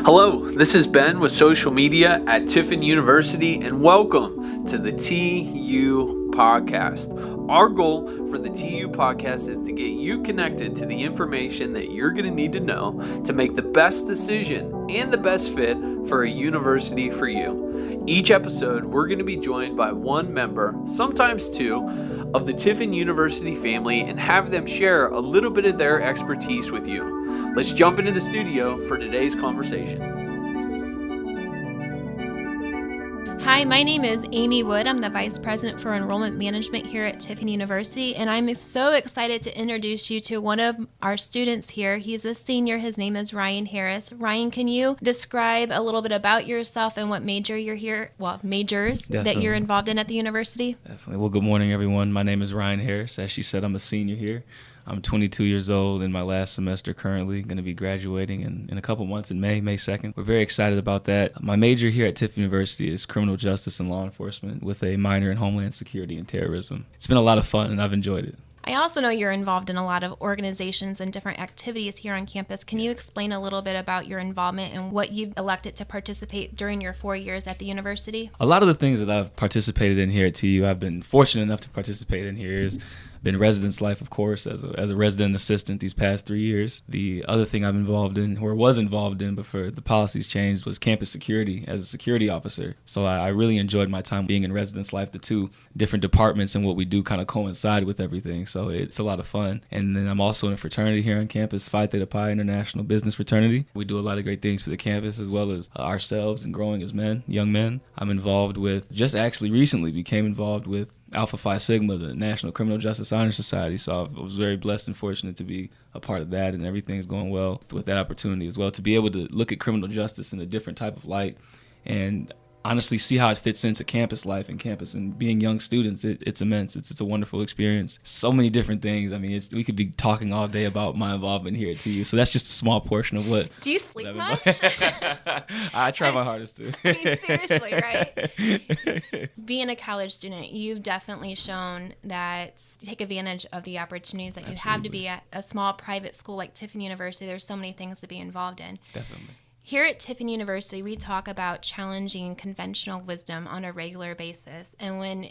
Hello, this is Ben with social media at Tiffin University, and welcome to the TU Podcast. Our goal for the TU Podcast is to get you connected to the information that you're going to need to know to make the best decision and the best fit for a university for you. Each episode, we're going to be joined by one member, sometimes two, of the Tiffin University family and have them share a little bit of their expertise with you. Let's jump into the studio for today's conversation. Hi, my name is Amy Wood. I'm the Vice President for Enrollment Management here at Tiffin University, and I'm so excited to introduce you to one of our students here. He's a senior. His name is Ryan Harris. Ryan, can you describe a little bit about yourself and what major you're here, majors Definitely. that you're involved in at the university? Definitely. Well, good morning, everyone. My name is Ryan Harris. As she said, I'm a senior here. I'm 22 years old in my last semester currently, going to be graduating in a couple months in May 2nd. We're very excited about that. My major here at Tiffin University is criminal justice and law enforcement with a minor in homeland security and terrorism. It's been a lot of fun and I've enjoyed it. I also know you're involved in a lot of organizations and different activities here on campus. Can you explain a little bit about your involvement and what you've elected to participate during your 4 years at the university? A lot of the things that I've participated in here at TU, I've been fortunate enough to participate in here is been residence life, of course, as a resident assistant these past 3 years. The other thing I'm involved in, or was involved in before the policies changed, was campus security as a security officer. So I really enjoyed my time being in residence life. The two different departments and what we do kind of coincide with everything. So it's a lot of fun. And then I'm also in a fraternity here on campus, Phi Theta Pi International Business Fraternity. We do a lot of great things for the campus as well as ourselves and growing as men, young men. I'm involved with, just actually recently became involved with Alpha Phi Sigma, the National Criminal Justice Honor Society. So I was very blessed and fortunate to be a part of that, and everything's going well with that opportunity as well, to be able to look at criminal justice in a different type of light and honestly see how it fits into campus life and campus and being young students. It's immense. It's a wonderful experience. So many different things. I mean, we could be talking all day about my involvement here at TU. So that's just a small portion of what. Do you sleep much? I try my hardest to. I mean, seriously, right? Being a college student, you've definitely shown that you take advantage of the opportunities that you have to be at a small private school like Tiffin University. There's so many things to be involved in. Definitely. Here at Tiffin University, we talk about challenging conventional wisdom on a regular basis. And when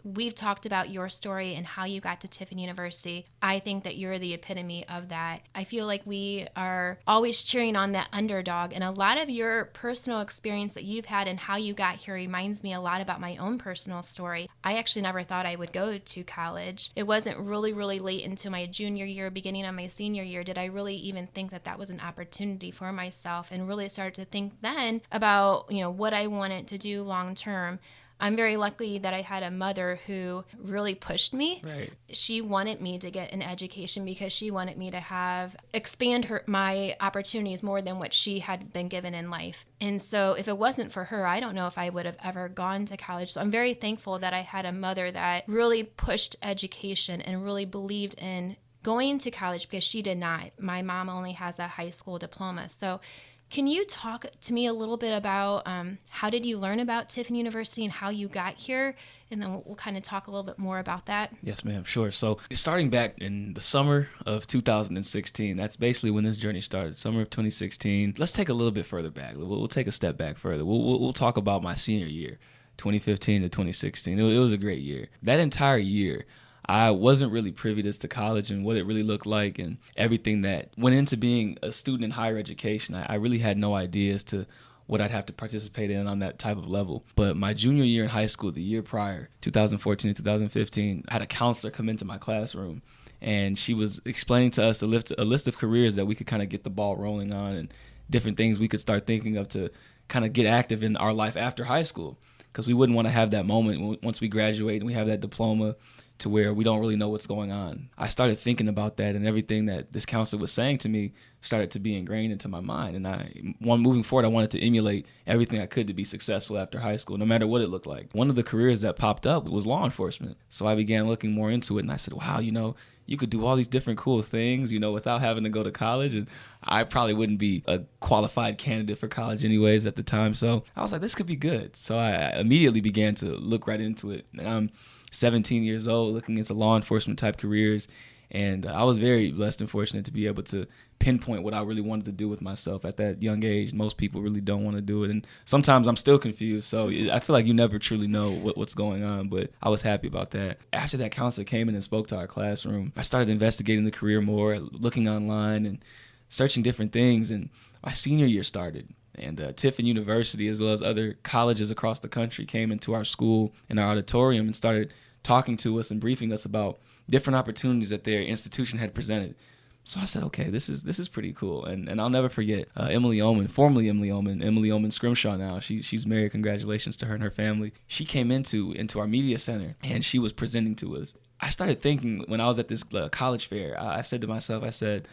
we've talked about your story and how you got to Tiffin University, I think that you're the epitome of that. I feel like we are always cheering on that underdog, and a lot of your personal experience that you've had and how you got here reminds me a lot about my own personal story. I actually never thought I would go to college. It wasn't really late into my junior year, beginning of my senior year, did I really even think that that was an opportunity for myself, and really started to think then about, what I wanted to do long term. I'm very lucky that I had a mother who really pushed me. Right. She wanted me to get an education because she wanted me to expand my opportunities more than what she had been given in life. And so if it wasn't for her, I don't know if I would have ever gone to college. So I'm very thankful that I had a mother that really pushed education and really believed in going to college, because she did not. My mom only has a high school diploma. So can you talk to me a little bit about how did you learn about Tiffin University and how you got here? And then we'll kind of talk a little bit more about that. Yes, ma'am. Sure. So starting back in the summer of 2016, that's basically when this journey started, summer of 2016. Let's take a little bit further back. We'll take a step back further. We'll talk about my senior year, 2015 to 2016. It was a great year. That entire year, I wasn't really privy to college and what it really looked like and everything that went into being a student in higher education. I really had no idea as to what I'd have to participate in on that type of level. But my junior year in high school, the year prior, 2014 to 2015, I had a counselor come into my classroom, and she was explaining to us a list of careers that we could kind of get the ball rolling on and different things we could start thinking of to kind of get active in our life after high school, because we wouldn't want to have that moment once we graduate and we have that diploma to where we don't really know what's going on. I started thinking about that, and everything that this counselor was saying to me started to be ingrained into my mind. And moving forward, I wanted to emulate everything I could to be successful after high school, no matter what it looked like. One of the careers that popped up was law enforcement. So I began looking more into it, and I said, wow, you could do all these different cool things, without having to go to college. And I probably wouldn't be a qualified candidate for college anyways at the time. So I was like, this could be good. So I immediately began to look right into it. And I'm 17 years old, looking into law enforcement type careers. And I was very blessed and fortunate to be able to pinpoint what I really wanted to do with myself at that young age. Most people really don't want to do it. And sometimes I'm still confused. So I feel like you never truly know what's going on. But I was happy about that. After that counselor came in and spoke to our classroom, I started investigating the career more, looking online and searching different things. And my senior year started. And Tiffin University, as well as other colleges across the country, came into our school in our auditorium and started talking to us and briefing us about different opportunities that their institution had presented. So I said, okay, this is pretty cool. And I'll never forget Emily Oman, formerly Emily Oman Scrimshaw now. She's married. Congratulations to her and her family. She came into our media center, and she was presenting to us. I started thinking when I was at this college fair, I said to myself, I said,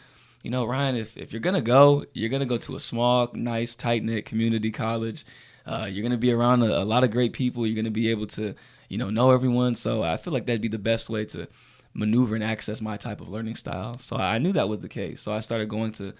you know, Ryan, if you're going to go, you're going to go to a small, nice, tight-knit community college. You're going to be around a lot of great people. You're going to be able to, know everyone. So I feel like that'd be the best way to maneuver and access my type of learning style. So I knew that was the case. So I started going to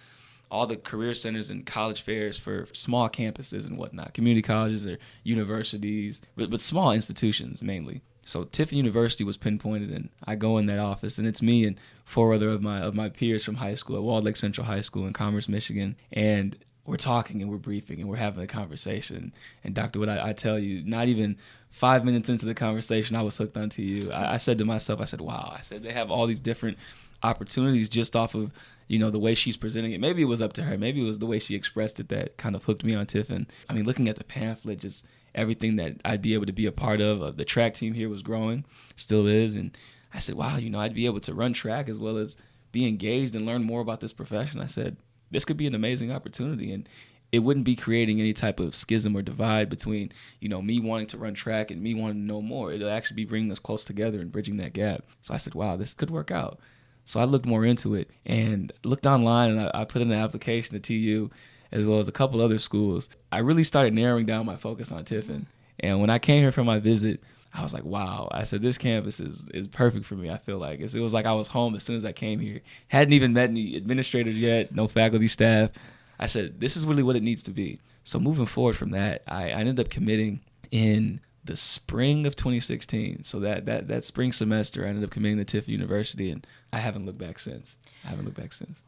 all the career centers and college fairs for small campuses and whatnot, community colleges or universities, but small institutions mainly. So Tiffin University was pinpointed, and I go in that office, and it's me and 4 other of my peers from high school at Walled Lake Central High School in Commerce, Michigan, and we're talking and we're briefing and we're having a conversation. And Dr. Wood, I tell you, not even 5 minutes into the conversation, I was hooked onto you. I said to myself, I said, wow, I said, they have all these different opportunities just off of, the way she's presenting it. Maybe it was up to her. Maybe it was the way she expressed it that kind of hooked me on Tiffin. I mean, looking at the pamphlet, just everything that I'd be able to be a part of. The track team here was growing, still is. And I said, wow, I'd be able to run track as well as be engaged and learn more about this profession. I said, this could be an amazing opportunity. And it wouldn't be creating any type of schism or divide between, me wanting to run track and me wanting to know more. It'll actually be bringing us close together and bridging that gap. So I said, wow, this could work out. So I looked more into it and looked online, and I put in an application to TU as well as a couple other schools. I really started narrowing down my focus on Tiffin. And when I came here for my visit, I was like, wow. I said, this campus is perfect for me, I feel like. It was like I was home as soon as I came here. Hadn't even met any administrators yet, no faculty, staff. I said, this is really what it needs to be. So moving forward from that, I ended up committing in the spring of 2016. So that spring semester, I ended up committing to Tiffin University, and I haven't looked back since.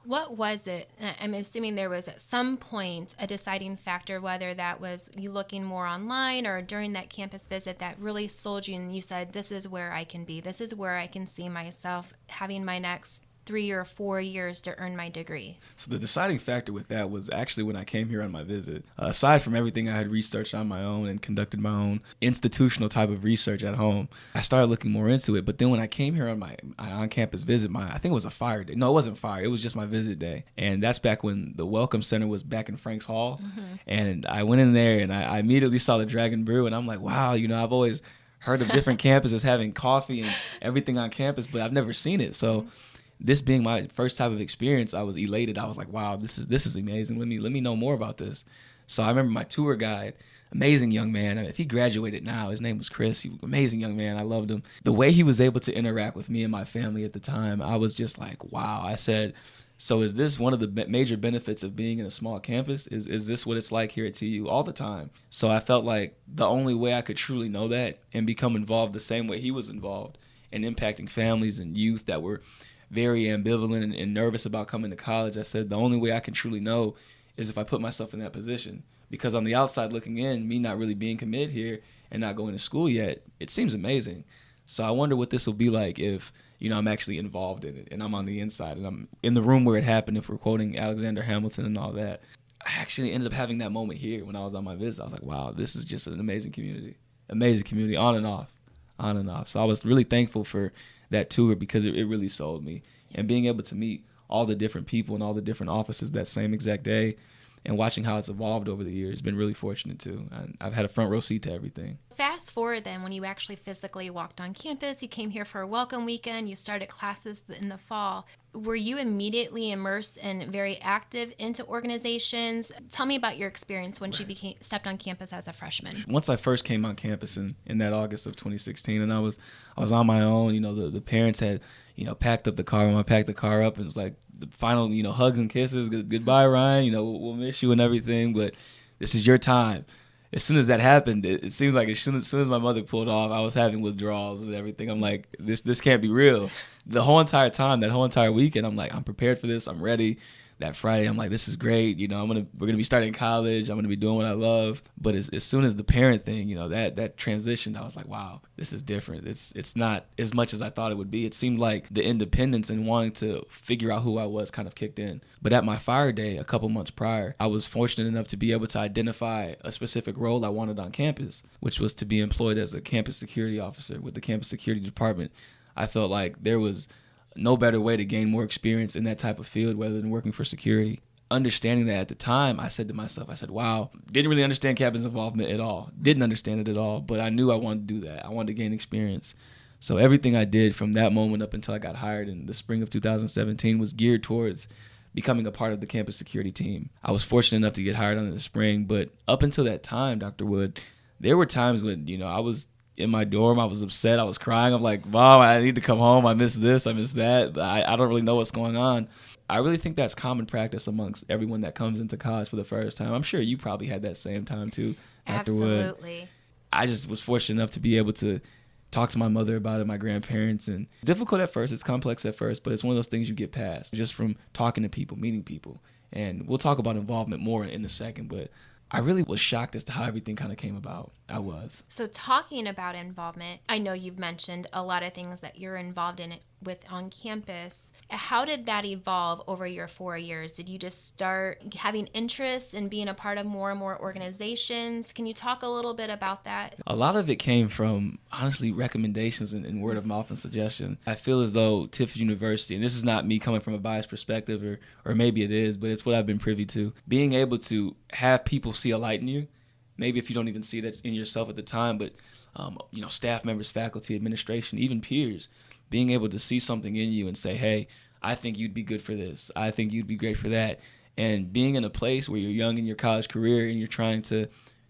What was it? I'm assuming there was at some point a deciding factor, whether that was you looking more online or during that campus visit, that really sold you and you said, this is where I can be. This is where I can see myself having my next 3 or 4 years to earn my degree. So the deciding factor with that was actually when I came here on my visit. Aside from everything I had researched on my own and conducted my own institutional type of research at home, I started looking more into it. But then when I came here on my on-campus visit, I think it was a fire day. No, it wasn't fire. It was just my visit day. And that's back when the Welcome Center was back in Franks Hall. Mm-hmm. And I went in there and I immediately saw the Dragon Brew, and I'm like, wow, I've always heard of different campuses having coffee and everything on campus, but I've never seen it. So this being my first type of experience, I was elated. I was like, wow, this is amazing. Let me know more about this. So I remember my tour guide, amazing young man. If he graduated now, his name was Chris. He was an amazing young man. I loved him. The way he was able to interact with me and my family at the time, I was just like, wow. I said, so is this one of the major benefits of being in a small campus? Is this what it's like here at TU all the time? So I felt like the only way I could truly know that and become involved the same way he was involved in impacting families and youth that were very ambivalent and nervous about coming to college. I said the only way I can truly know is if I put myself in that position. Because on the outside looking in, me not really being committed here and not going to school yet, it seems amazing. So I wonder what this will be like if, I'm actually involved in it and I'm on the inside and I'm in the room where it happened, if we're quoting Alexander Hamilton and all that. I actually ended up having that moment here when I was on my visit. I was like, wow, this is just an amazing community, on and off. So I was really thankful for that tour because it really sold me. And being able to meet all the different people in all the different offices that same exact day and watching how it's evolved over the years, been really fortunate too. I've had a front row seat to everything. Fast forward then, when you actually physically walked on campus, you came here for a welcome weekend, you started classes in the fall. Were you immediately immersed and very active into organizations? Tell me about your experience when you stepped on campus as a freshman. Once I first came on campus in that August of 2016, and I was on my own. The parents had packed up the car. When I packed the car up, it was like the final hugs and kisses. Goodbye, Ryan. We'll miss you and everything, but this is your time. as soon as that happened, it seemed like as soon as my mother pulled off, I was having withdrawals and everything. I'm like, this can't be real. The whole entire time, that whole entire weekend, I'm like, I'm prepared for this. I'm ready. That Friday, I'm like, this is great. You know, we're gonna be starting college. I'm gonna be doing what I love. But as soon as the parent thing, you know, that transition, I was like, wow, this is different. It's not as much as I thought it would be. It seemed like the independence and wanting to figure out who I was kind of kicked in. But at my fire day a couple months prior, I was fortunate enough to be able to identify a specific role I wanted on campus, which was to be employed as a campus security officer with the campus security department. I felt like there was no better way to gain more experience in that type of field rather than working for security. Understanding that at the time, I said to myself, wow, didn't really understand campus involvement at all. Didn't understand it at all, but I knew I wanted to do that. I wanted to gain experience. So everything I did from that moment up until I got hired in the spring of 2017 was geared towards becoming a part of the campus security team. I was fortunate enough to get hired on in the spring, but up until that time, Dr. Wood, there were times when, you know, I was in my dorm, I was upset, I was crying. I'm like, Mom, I need to come home. I miss this, I miss that. I don't really know what's going on. I really think that's common practice amongst everyone that comes into college for the first time. I'm sure you probably had that same time too, Dr. Wood. Absolutely. I just was fortunate enough to be able to talk to my mother about it, my grandparents, and it's difficult at first, it's complex at first, but it's one of those things you get past just from talking to people, meeting people. And we'll talk about involvement more in a second, but I really was shocked as to how everything kind of came about. I was. So talking about involvement, I know you've mentioned a lot of things that you're involved in with on campus. How did that evolve over your 4 years? Did you just start having interest in being a part of more and more organizations? Can you talk a little bit about that? A lot of it came from, honestly, recommendations and word of mouth and suggestion. I feel as though Tiffin University, and this is not me coming from a biased perspective, or maybe it is, but it's what I've been privy to, being able to have people see a light in you, maybe if you don't even see that in yourself at the time, but you know, staff members, faculty, administration, even peers, being able to see something in you and say, hey, I think you'd be good for this. I think you'd be great for that. And being in a place where you're young in your college career and you're trying to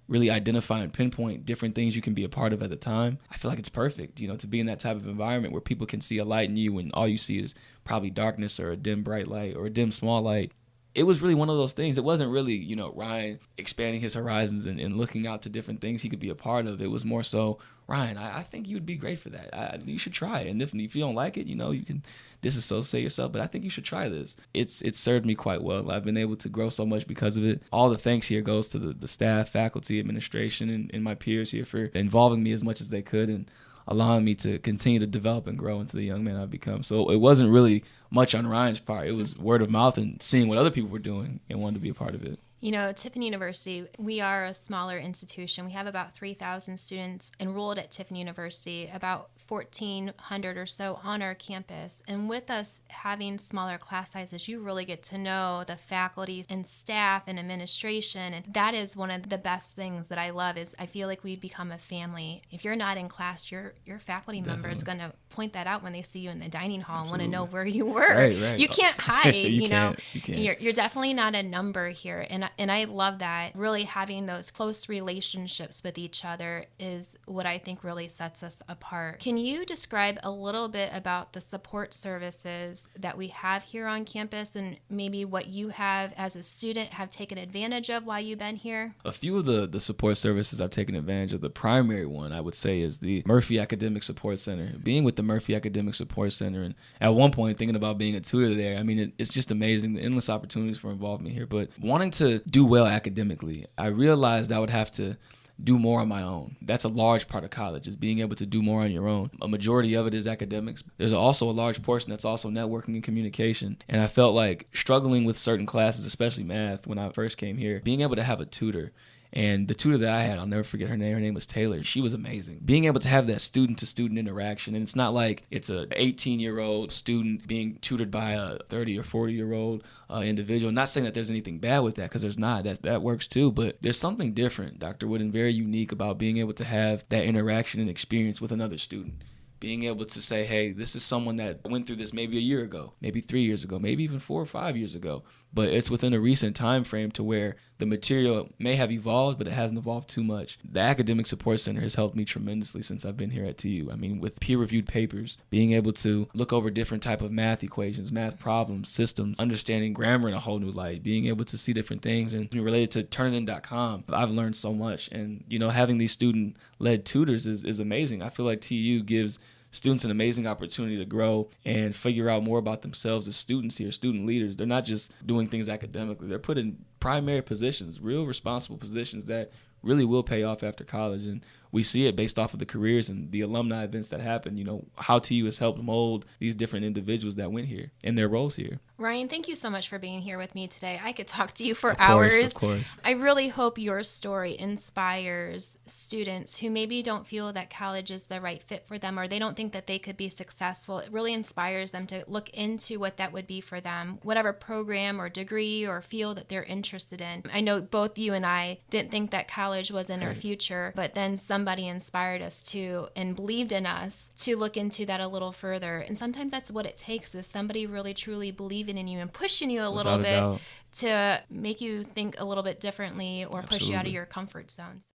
really identify and pinpoint different things you can be a part of at the time, I feel like it's perfect, you know, to be in that type of environment where people can see a light in you when all you see is probably darkness or a dim bright light or a dim small light. It was really one of those things. It wasn't really, you know, Ryan expanding his horizons and looking out to different things he could be a part of. It was more so, Ryan, I think you would be great for that. You should try it. And if you don't like it, you know, you can disassociate yourself. But I think you should try this. It's served me quite well. I've been able to grow so much because of it. All the thanks here goes to the staff, faculty, administration, and my peers here for involving me as much as they could and allowing me to continue to develop and grow into the young man I've become. So it wasn't really much on Ryan's part. It was word of mouth and seeing what other people were doing and wanting to be a part of it. You know, Tiffin University, we are a smaller institution. We have about 3,000 students enrolled at Tiffin University, about 1,400 or so on our campus. And with us having smaller class sizes, you really get to know the faculty and staff and administration. And that is one of the best things that I love is I feel like we become a family. If you're not in class, your faculty member is going to point that out when they see you in the dining hall and want to know where you were. Right. You can't hide, you know. You can't. You're definitely not a number here. And I love that. Really having those close relationships with each other is what I think really sets us apart. Can you describe a little bit about the support services that we have here on campus and maybe what you have as a student have taken advantage of while you've been here? A few of the support services I've taken advantage of. The primary one, I would say, is the Murphy Academic Support Center. Being with the Murphy Academic Support Center and at one point thinking about being a tutor there, I mean, it's just amazing, the endless opportunities for involvement here. But wanting to do well academically, I realized I would have to do more on my own. That's a large part of college, is being able to do more on your own. A majority of it is academics. There's also a large portion that's also networking and communication. And I felt like struggling with certain classes, especially math, when I first came here, being able to have a tutor. And the tutor that I had, I'll never forget her name. Her name was Taylor. She was amazing. Being able to have that student-to-student interaction, and it's not like it's an 18-year-old student being tutored by a 30 or 40-year-old individual. Not saying that there's anything bad with that, because there's not. That works too. But there's something different, Dr. Wood, and very unique about being able to have that interaction and experience with another student. Being able to say, hey, this is someone that went through this maybe a year ago, maybe 3 years ago, maybe even 4 or 5 years ago. but it's within a recent time frame to where the material may have evolved, but it hasn't evolved too much. The Academic Support Center has helped me tremendously since I've been here at TU. I mean, with peer-reviewed papers, being able to look over different type of math equations, math problems, systems, understanding grammar in a whole new light, being able to see different things. And related to Turnitin.com, I've learned so much. And, having these student-led tutors is amazing. I feel like TU gives students an amazing opportunity to grow and figure out more about themselves as students here, student leaders. They're not just doing things academically. They're put in primary positions, real responsible positions that really will pay off after college. And we see it based off of the careers and the alumni events that happen, how TU has helped mold these different individuals that went here and their roles here. Ryan, thank you so much for being here with me today. I could talk to you for hours. Of course. I really hope your story inspires students who maybe don't feel that college is the right fit for them, or they don't think that they could be successful. It really inspires them to look into what that would be for them, whatever program or degree or field that they're interested in. I know both you and I didn't think that college was in our future, but then somebody inspired us to and believed in us to look into that a little further. And sometimes that's what it takes, is somebody really truly believing in you and pushing you a little bit to make you think a little bit differently or push you out of your comfort zones.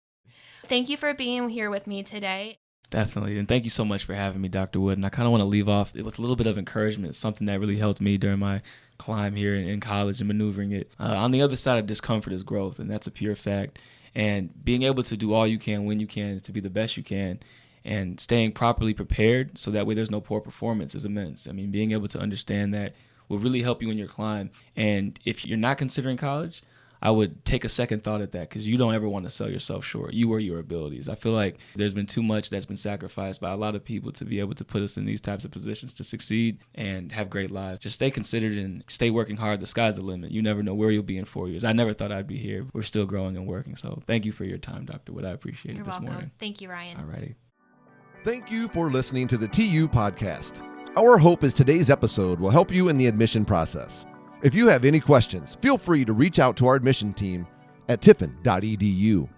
Thank you for being here with me today. Definitely. And thank you so much for having me, Dr. Wood. And I kind of want to leave off with a little bit of encouragement, something that really helped me during my climb here in college and maneuvering it. On the other side of discomfort is growth, and that's a pure fact. And being able to do all you can when you can to be the best you can, and staying properly prepared so that way there's no poor performance is immense. I mean, being able to understand that will really help you in your climb. And if you're not considering college, I would take a second thought at that, because you don't ever want to sell yourself short. You or your abilities. I feel like there's been too much that's been sacrificed by a lot of people to be able to put us in these types of positions to succeed and have great lives. Just stay considered and stay working hard. The sky's the limit. You never know where you'll be in 4 years. I never thought I'd be here. We're still growing and working. So thank you for your time, Dr. Wood. I appreciate it this morning. You're welcome. Thank you, Ryan. All righty. Thank you for listening to the TU Podcast. Our hope is today's episode will help you in the admission process. If you have any questions, feel free to reach out to our admission team at tiffin.edu.